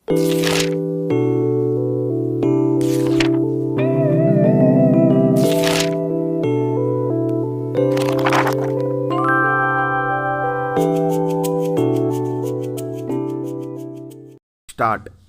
Start.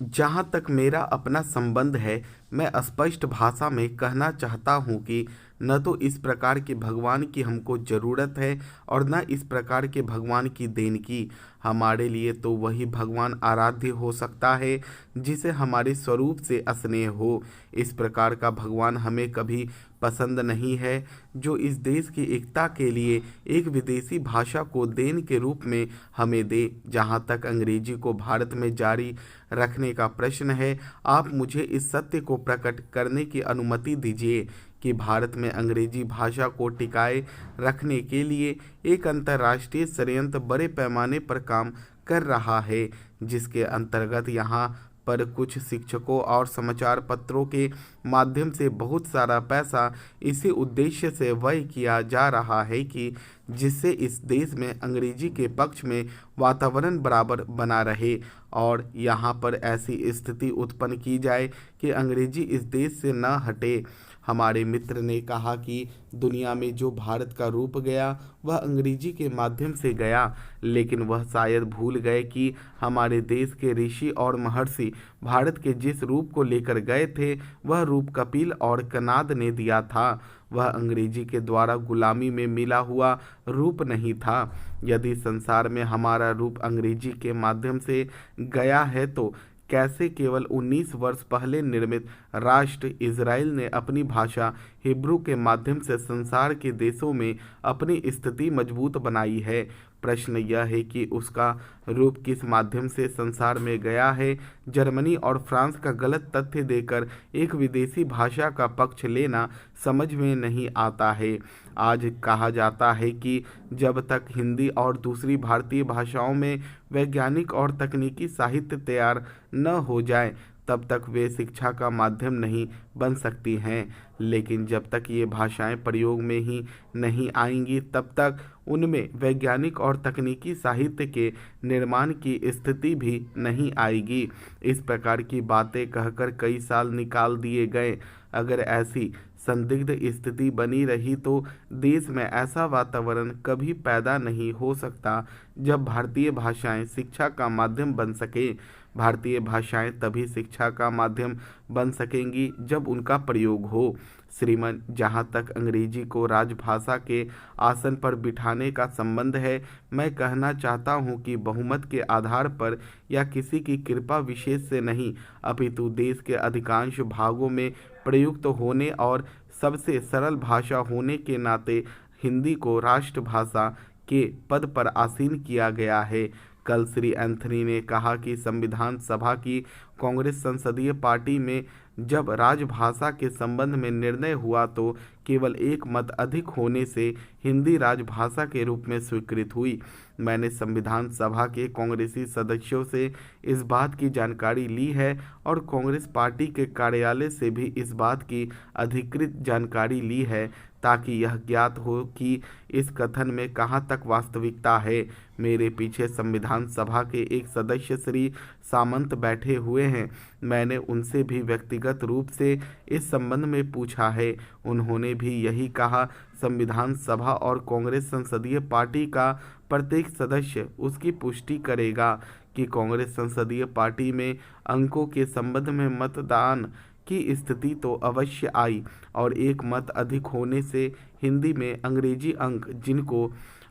जहाँ तक मेरा अपना संबंध है, मैं स्पष्ट भाषा में कहना चाहता हूँ कि न तो इस प्रकार के भगवान की हमको ज़रूरत है और न इस प्रकार के भगवान की देन की। हमारे लिए तो वही भगवान आराध्य हो सकता है जिसे हमारे स्वरूप से स्नेह हो। इस प्रकार का भगवान हमें कभी पसंद नहीं है जो इस देश की एकता के लिए एक विदेशी भाषा को देन के रूप में हमें दे। जहाँ तक अंग्रेजी को भारत में जारी रखने का प्रश्न है, आप मुझे इस सत्य को प्रकट करने की अनुमति दीजिए कि भारत में अंग्रेजी भाषा को टिकाए रखने के लिए एक अंतर्राष्ट्रीय षड्यंत्र बड़े पैमाने पर काम कर रहा है, जिसके अंतर्गत यहाँ पर कुछ शिक्षकों और समाचार पत्रों के माध्यम से बहुत सारा पैसा इसी उद्देश्य से व्यय किया जा रहा है कि जिससे इस देश में अंग्रेजी के पक्ष में वातावरण बराबर बना रहे और यहाँ पर ऐसी स्थिति उत्पन्न की जाए कि अंग्रेजी इस देश से न हटे। हमारे मित्र ने कहा कि दुनिया में जो भारत का रूप गया वह अंग्रेजी के माध्यम से गया, लेकिन वह शायद भूल गए कि हमारे देश के ऋषि और महर्षि भारत के जिस रूप को लेकर गए थे वह रूप कपिल और कनाद ने दिया था। वह अंग्रेजी के द्वारा गुलामी में मिला हुआ रूप नहीं था। यदि संसार में हमारा रूप अंग्रेजी के माध्यम से गया है तो कैसे केवल 19 वर्ष पहले निर्मित राष्ट्र इजराइल ने अपनी भाषा हिब्रू के माध्यम से संसार के देशों में अपनी स्थिति मजबूत बनाई है। प्रश्न यह है कि उसका रूप किस माध्यम से संसार में गया है। जर्मनी और फ्रांस का गलत तथ्य देकर एक विदेशी भाषा का पक्ष लेना समझ में नहीं आता है। आज कहा जाता है कि जब तक हिंदी और दूसरी भारतीय भाषाओं में वैज्ञानिक और तकनीकी साहित्य तैयार न हो जाए तब तक वे शिक्षा का माध्यम नहीं बन सकती हैं, लेकिन जब तक ये भाषाएं प्रयोग में ही नहीं आएंगी तब तक उनमें वैज्ञानिक और तकनीकी साहित्य के निर्माण की स्थिति भी नहीं आएगी। इस प्रकार की बातें कहकर कई साल निकाल दिए गए। अगर ऐसी संदिग्ध स्थिति बनी रही तो देश में ऐसा वातावरण कभी पैदा नहीं हो सकता जब भारतीय भाषाएं शिक्षा का माध्यम बन सके। भारतीय भाषाएं तभी शिक्षा का माध्यम बन सकेंगी जब उनका प्रयोग हो। श्रीमान, जहाँ तक अंग्रेजी को राजभाषा के आसन पर बिठाने का संबंध है, मैं कहना चाहता हूँ कि बहुमत के आधार पर या किसी की कृपा विशेष से नहीं, अपितु देश के अधिकांश भागों में प्रयुक्त होने और सबसे सरल भाषा होने के नाते हिंदी को राष्ट्रभाषा के पद पर आसीन किया गया है। कल श्री एंथनी ने कहा कि संविधान सभा की कांग्रेस संसदीय पार्टी में जब राजभाषा के संबंध में निर्णय हुआ तो केवल एक मत अधिक होने से हिंदी राजभाषा के रूप में स्वीकृत हुई। मैंने संविधान सभा के कांग्रेसी सदस्यों से इस बात की जानकारी ली है और कांग्रेस पार्टी के कार्यालय से भी इस बात की अधिकृत जानकारी ली है ताकि यह ज्ञात हो कि इस कथन में कहाँ तक वास्तविकता है। मेरे पीछे संविधान सभा के एक सदस्य श्री सामंत बैठे हुए हैं। मैंने उनसे भी व्यक्तिगत रूप से इस संबंध में पूछा है। उन्होंने भी यही कहा। संविधान सभा और कांग्रेस संसदीय पार्टी का प्रत्येक सदस्य उसकी पुष्टि करेगा कि कांग्रेस संसदीय पार्टी में अंकों के संबंध में मतदान की स्थिति तो अवश्य आई और एक मत अधिक होने से हिंदी में अंग्रेजी अंक, जिनको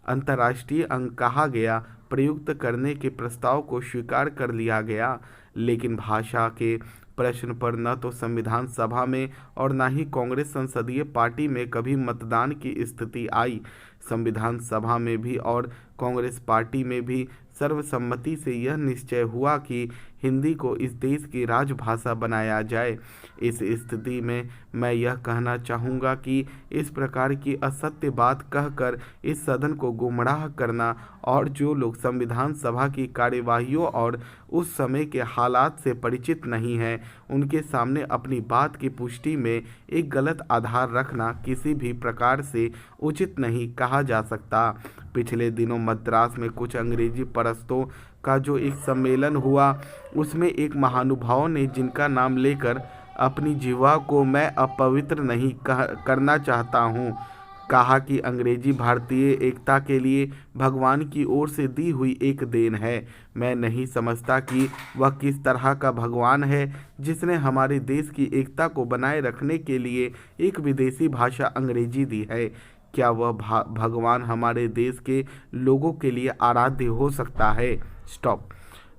अंतर्राष्ट्रीय अंक कहा गया, प्रयुक्त करने के प्रस्ताव को स्वीकार कर लिया गया। लेकिन भाषा के प्रश्न पर न तो संविधान सभा में और न ही कांग्रेस संसदीय पार्टी में कभी मतदान की स्थिति आई। संविधान सभा में भी और कांग्रेस पार्टी में भी सर्वसम्मति से यह निश्चय हुआ कि हिंदी को इस देश की राजभाषा बनाया जाए। इस स्थिति में मैं यह कहना चाहूँगा कि इस प्रकार की असत्य बात कहकर इस सदन को गुमराह करना और जो लोग संविधान सभा की कार्यवाहियों और उस समय के हालात से परिचित नहीं हैं उनके सामने अपनी बात की पुष्टि में एक गलत आधार रखना किसी भी प्रकार से उचित नहीं कहा जा सकता। पिछले दिनों मद्रास में कुछ अंग्रेजी परस्तों का जो एक सम्मेलन हुआ, उसमें एक महानुभाव ने जिनका नाम लेकर अपनी जीवा को मैं अपवित्र नहीं करना चाहता हूँ, कहा कि अंग्रेजी भारतीय एकता के लिए भगवान की ओर से दी हुई एक देन है। मैं नहीं समझता कि वह किस तरह का भगवान है जिसने हमारे देश की एकता को बनाए रखने के लिए एक विदेशी भाषा अंग्रेजी दी है। क्या वह भगवान हमारे देश के लोगों के लिए आराध्य हो सकता है? स्टॉप।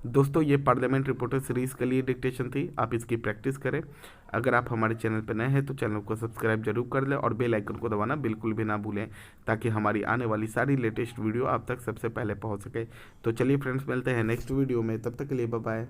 दोस्तों, ये पार्लियामेंट रिपोर्टर सीरीज़ के लिए डिक्टेशन थी, आप इसकी प्रैक्टिस करें। अगर आप हमारे चैनल पर नए हैं तो चैनल को सब्सक्राइब जरूर कर लें और बेल आइकन को दबाना बिल्कुल भी ना भूलें, ताकि हमारी आने वाली सारी लेटेस्ट वीडियो आप तक सबसे पहले पहुंच सके। तो चलिए फ्रेंड्स, मिलते हैं नेक्स्ट वीडियो में, तब तक के लिए बाय बाय।